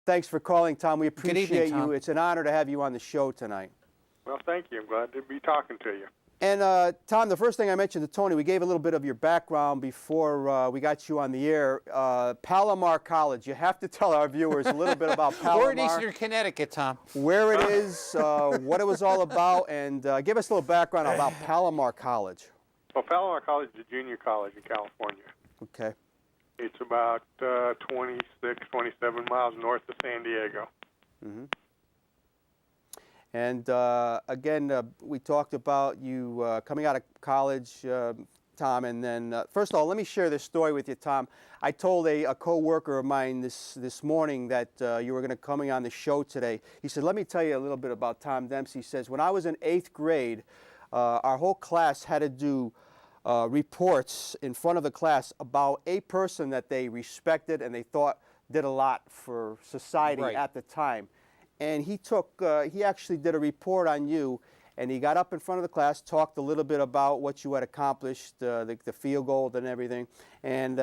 Thanks for calling, Tom. We Good appreciate evening, Tom. you. It's an honor to have you on the show tonight. Well, thank you. I'm glad to be talking to you. And Tom, the first thing I mentioned to Tony, we gave a little bit of your background before we got you on the air. Palomar College. You have to tell our viewers a little bit about Palomar. We're in Eastern Connecticut, Tom. Where it is, what it was all about, and give us a little background about Palomar College. Well, Palomar College is a junior college in California. Okay. It's about 26, 27 miles north of San Diego. Mm-hmm. And again, we talked about you coming out of college, Tom, and then first of all, let me share this story with you, Tom. I told a co-worker of mine this morning that you were going to coming on the show today. He said, let me tell you a little bit about Tom Dempsey. He says, when I was in 8th grade, our whole class had to do reports in front of the class about a person that they respected and they thought did a lot for society at the time. And he actually did a report on you, and he got up in front of the class, talked a little bit about what you had accomplished, the field goal and everything. And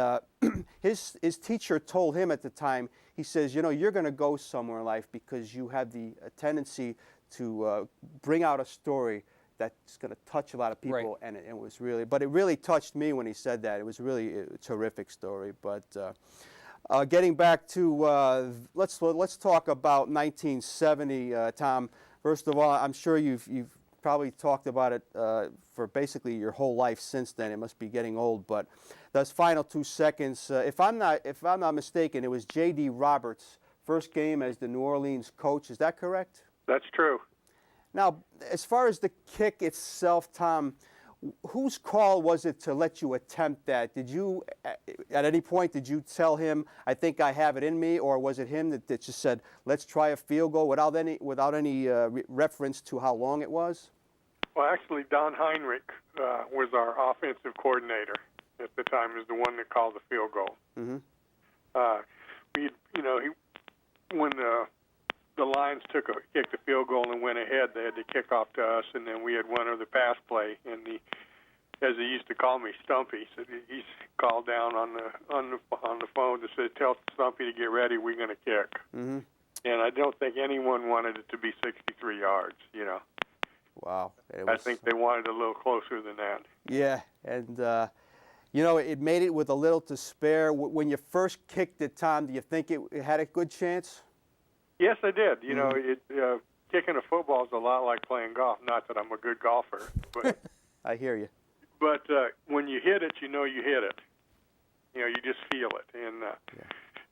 his teacher told him at the time, he says, you know, you're going to go somewhere in life because you have the tendency to bring out a story that's going to touch a lot of people. Right. And it was really, but it really touched me when he said that. It was really a terrific story. But getting back to, let's talk about 1970, Tom. First of all, I'm sure you've probably talked about it for basically your whole life since then. It must be getting old, but those final 2 seconds, if I'm not mistaken, it was J.D. Roberts' first game as the New Orleans coach. Is that correct? That's true. Now, as far as the kick itself, Tom, whose call was it to let you attempt that? Did you, at any point, did you tell him, I think I have it in me, or was it him that just said, let's try a field goal without any reference to how long it was? Well, actually, Don Heinrich was our offensive coordinator at the time. Was the one that called the field goal. Mm-hmm. When the Lions kicked the field goal and went ahead, they had to kick off to us, and then we had one other pass play. And as he used to call me, Stumpy, so he called down on the phone to say, "Tell Stumpy to get ready. We're going to kick." Mm-hmm. And I don't think anyone wanted it to be 63 yards. You know. Wow. I think they wanted a little closer than that. Yeah, and you know, it made it with a little to spare. When you first kicked it, Tom, do you think it had a good chance? Yes, I did. You know, kicking a football is a lot like playing golf. Not that I'm a good golfer, but I hear you. But when you hit it, you know you hit it. You know, you just feel it. And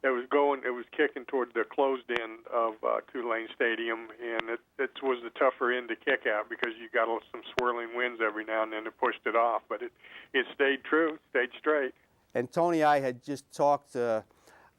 it was kicking toward the closed end of Tulane Stadium, and it was the tougher end to kick out because you got some swirling winds every now and then that pushed it off. But it stayed true, stayed straight. And Tony, I had just talked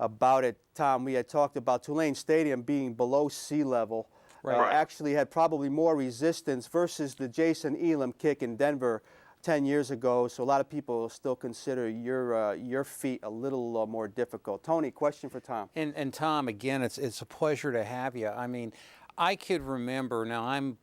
about it, Tom. We had talked about Tulane Stadium being below sea level. Right. Actually had probably more resistance versus the Jason Elam kick in Denver 10 years ago. So a lot of people still consider your feat a little more difficult. Tony, question for Tom. And Tom, again, it's a pleasure to have you. I mean, I could remember, now I'm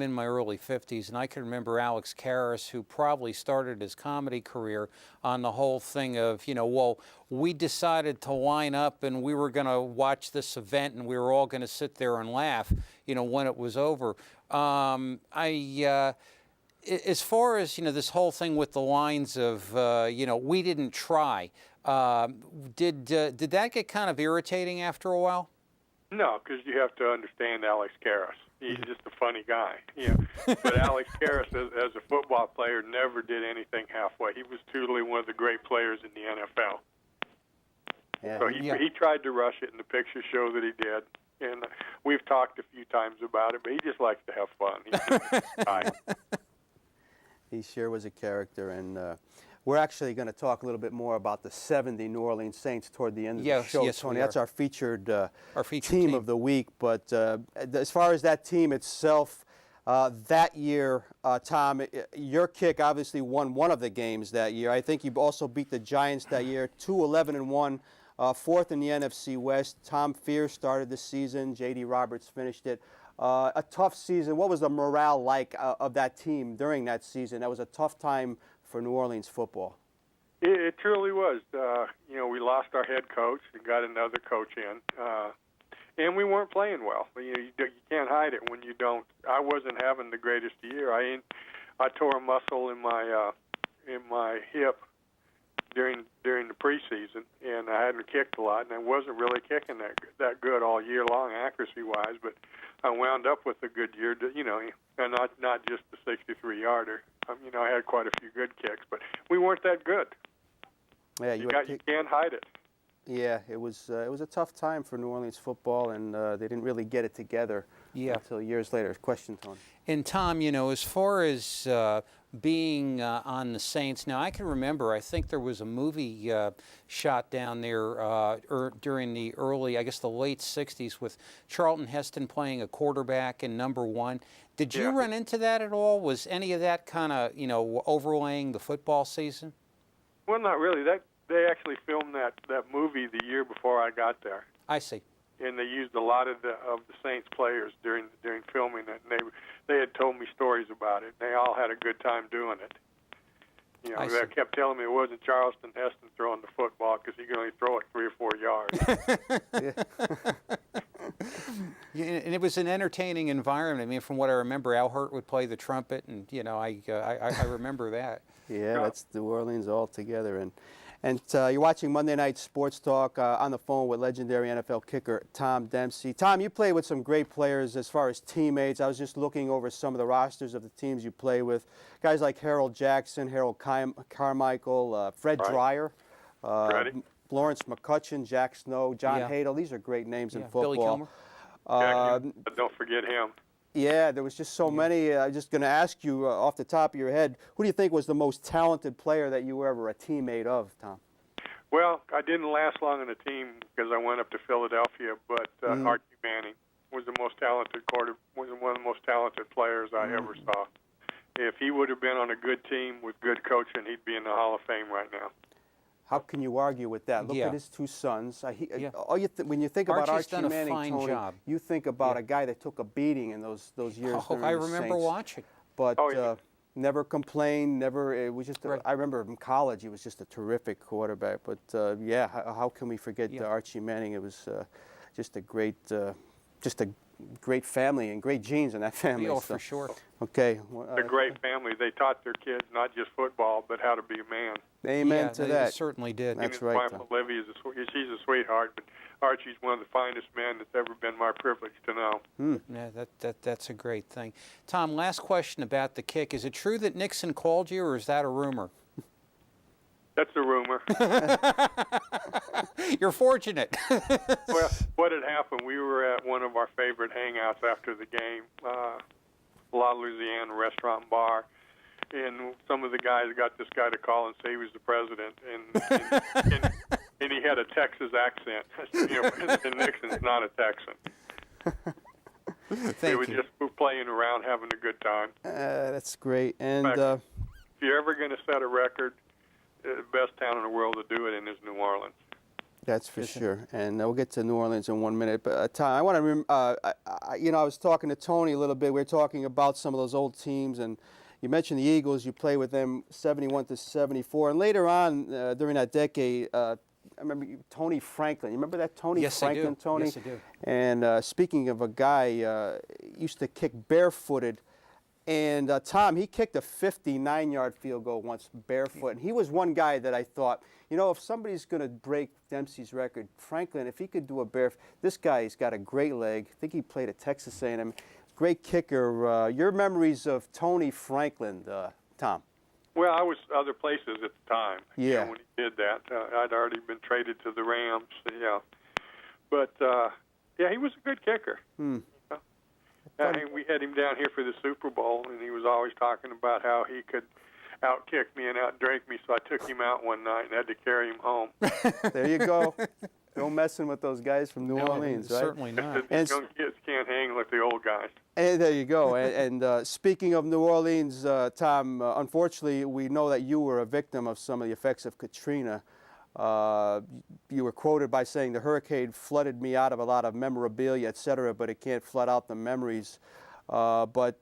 in my early 50s, and I can remember Alex Karras, who probably started his comedy career on the whole thing of, well, we decided to line up and we were going to watch this event and we were all going to sit there and laugh, when it was over. As far as, this whole thing with the lines of, we didn't try, did that get kind of irritating after a while? No, because you have to understand Alex Karras. He's just a funny guy, But Alex Karras, as a football player, never did anything halfway. He was truly one of the great players in the NFL. Yeah. So he tried to rush it, and the pictures show that he did. And we've talked a few times about it, but he just likes to have fun. He sure was a character, and we're actually going to talk a little bit more about the 70 New Orleans Saints toward the end of the show, Tony. That's our featured team of the week. But as far as that team itself, that year, Tom, your kick obviously won one of the games that year. I think you also beat the Giants that year, 2-11-1, fourth in the NFC West. Tom Fears started the season. J.D. Roberts finished it. A tough season. What was the morale like of that team during that season? That was a tough time for New Orleans football. It truly was. We lost our head coach and got another coach in. and we weren't playing well. You can't hide it when you don't. I wasn't having the greatest year. I tore a muscle in my hip during the preseason, and I hadn't kicked a lot, and I wasn't really kicking that good all year long, accuracy-wise. But I wound up with a good year, and not just the 63-yarder. I had quite a few good kicks, but we weren't that good. Yeah, you can't hide it. Yeah, it was a tough time for New Orleans football, and they didn't really get it together until years later. Question, Tony. And Tom, as far as being on the Saints, now I can remember, I think there was a movie shot down there during the the late 60s with Charlton Heston playing a quarterback in number 1. Did you run into that at all? Was any of that kind of, overlaying the football season? Well, not really. They actually filmed that movie the year before I got there. I see. And they used a lot of the Saints players during filming it. And they had told me stories about it. They all had a good time doing it. They kept telling me it wasn't Charleston Heston throwing the football because he could only throw it 3 or 4 yards. And it was an entertaining environment. I mean, from what I remember, Al Hurt would play the trumpet, and I remember that. Yeah, that's New Orleans all together. And you're watching Monday Night Sports Talk on the phone with legendary NFL kicker Tom Dempsey. Tom, you play with some great players as far as teammates. I was just looking over some of the rosters of the teams you play with. Guys like Harold Jackson, Harold Carmichael, Fred Dreyer, Lawrence McCutcheon, Jack Snow, John Hadle. These are great names in football. Billy Kilmer. Don't forget him. Yeah, there was just so many. I'm just going to ask you off the top of your head, who do you think was the most talented player that you were ever a teammate of, Tom? Well, I didn't last long on the team because I went up to Philadelphia, but Archie Manning was the most talented was one of the most talented players I ever saw. If he would have been on a good team with good coaching, he'd be in the Hall of Fame right now. How can you argue with that? Look at his 2 sons. When you think about Archie's Archie done a Manning, fine Tony, job. you think about a guy that took a beating in those years. Oh, I remember watching. But never complained. Never. It was just. I remember in college, he was just a terrific quarterback. But how can we forget Archie Manning? It was just a great family and great genes in that family. Oh, for sure. Okay. A great family. They taught their kids not just football, but how to be a man. Amen to that. They certainly did. That's right. right. My wife Olivia she's a sweetheart, but Archie's one of the finest men that's ever been my privilege to know. Yeah, that's a great thing. Tom, last question about the kick. Is it true that Nixon called you, or is that a rumor? That's a rumor. You're fortunate. Well, what had happened, we were at one of our favorite hangouts after the game, La Louisiana Restaurant and Bar, and some of the guys got this guy to call and say he was the president, and he had a Texas accent. President Nixon's not a Texan. They were just playing around, having a good time. That's great. And in fact, if you're ever going to set a record, the best town in the world to do it in is New Orleans. That's for sure. And we'll get to New Orleans in 1 minute. But Tom, I want to, I was talking to Tony a little bit. We were talking about some of those old teams, and you mentioned the Eagles. You played with them 71 to 74, and later on during that decade, I remember Tony Franklin. You remember that Tony Franklin? I do. Tony? Yes, I do. And speaking of a guy, used to kick barefooted. And Tom, he kicked a 59-yard field goal once barefoot. And he was one guy that I thought, if somebody's going to break Dempsey's record, Franklin, if he could do a barefoot, this guy's got a great leg. I think he played at Texas A&M. Great kicker. Your memories of Tony Franklin, Tom? Well, I was other places at the time. Yeah. When he did that, I'd already been traded to the Rams. Yeah. But he was a good kicker. We had him down here for the Super Bowl, and he was always talking about how he could outkick me and outdrink me, so I took him out one night and had to carry him home. There you go. No messing with those guys from New Orleans, right? Certainly not. These young kids can't hang with the old guys. And there you go. And speaking of New Orleans, Tom, unfortunately, we know that you were a victim of some of the effects of Katrina. You were quoted by saying the hurricane flooded me out of a lot of memorabilia, et cetera, but it can't flood out the memories. But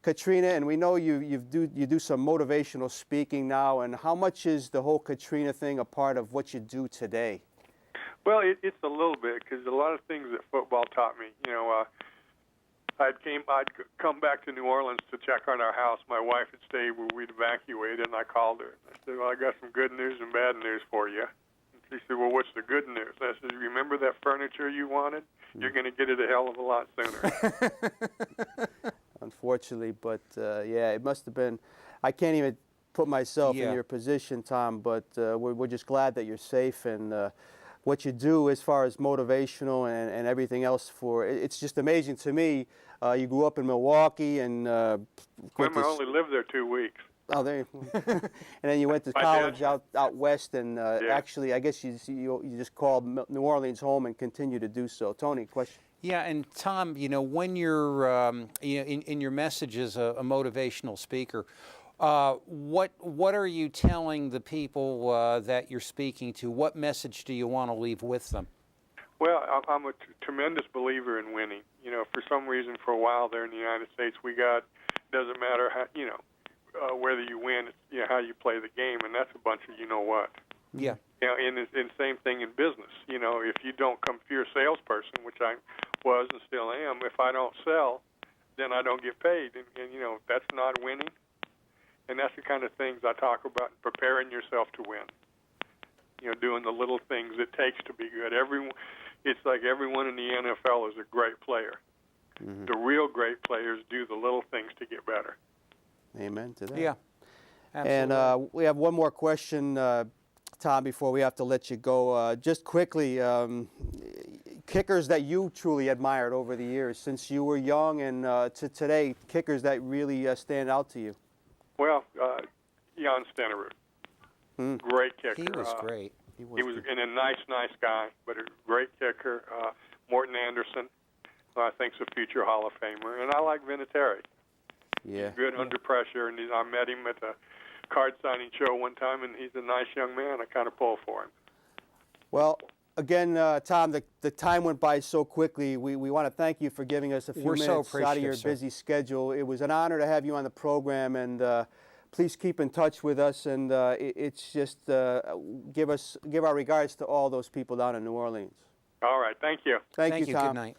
Katrina, and we know you do some motivational speaking now, and how much is the whole Katrina thing a part of what you do today? Well, it's a little bit, because a lot of things that football taught me. You know, I'd come back to New Orleans to check on our house. My wife had stayed where we'd evacuated, and I called her. I said, "Well, I got some good news and bad news for you." And she said, "Well, what's the good news?" I said, "Remember that furniture you wanted? You're going to get it a hell of a lot sooner." Unfortunately, but yeah, it must have been. I can't even put myself in Yeah. your position, Tom. But we're just glad that you're safe, and what you do as far as motivational and everything else. It's just amazing to me. You grew up in Milwaukee, and went Women to only lived there 2 weeks. oh, there, and then you went to My college dad- out west, and Yeah. actually, I guess you just called New Orleans home and continue to do so. Tony, question. Yeah, and Tom, you know, when you're in your message as a motivational speaker, what are you telling the people that you're speaking to? What message do you want to leave with them? Well, I'm a tremendous believer in winning. You know, for some reason, for a while there in the United States, doesn't matter how, whether you win, it's, how you play the game, and that's a bunch of what. Yeah. You know, and same thing in business. You know, if you don't come, if you're a salesperson, which I was and still am, if I don't sell, then I don't get paid, and that's not winning. And that's the kind of things I talk about, preparing yourself to win. You know, doing the little things it takes to be good. It's like everyone in the NFL is a great player. Mm-hmm. The real great players do the little things to get better. Amen to that. Yeah, absolutely. And we have one more question, Tom, before we have to let you go. Just quickly, kickers that you truly admired over the years, since you were young and to today, kickers that really stand out to you. Well, Jan Stenerud, great kicker. He was great. He was a nice guy, but a great kicker. Morton Anderson, I think, is a future Hall of Famer, and I like Vinatieri. Yeah. He's good under pressure, and I met him at the card signing show one time, and he's a nice young man. I kind of pull for him. Well, again, Tom, the time went by so quickly. We want to thank you for giving us a few We're so minutes out of your appreciative, sir. busy schedule. It was an honor to have you on the program, and please keep in touch with us. And it's just give our regards to all those people down in New Orleans. All right, thank you. Thank you, Tom. Good night.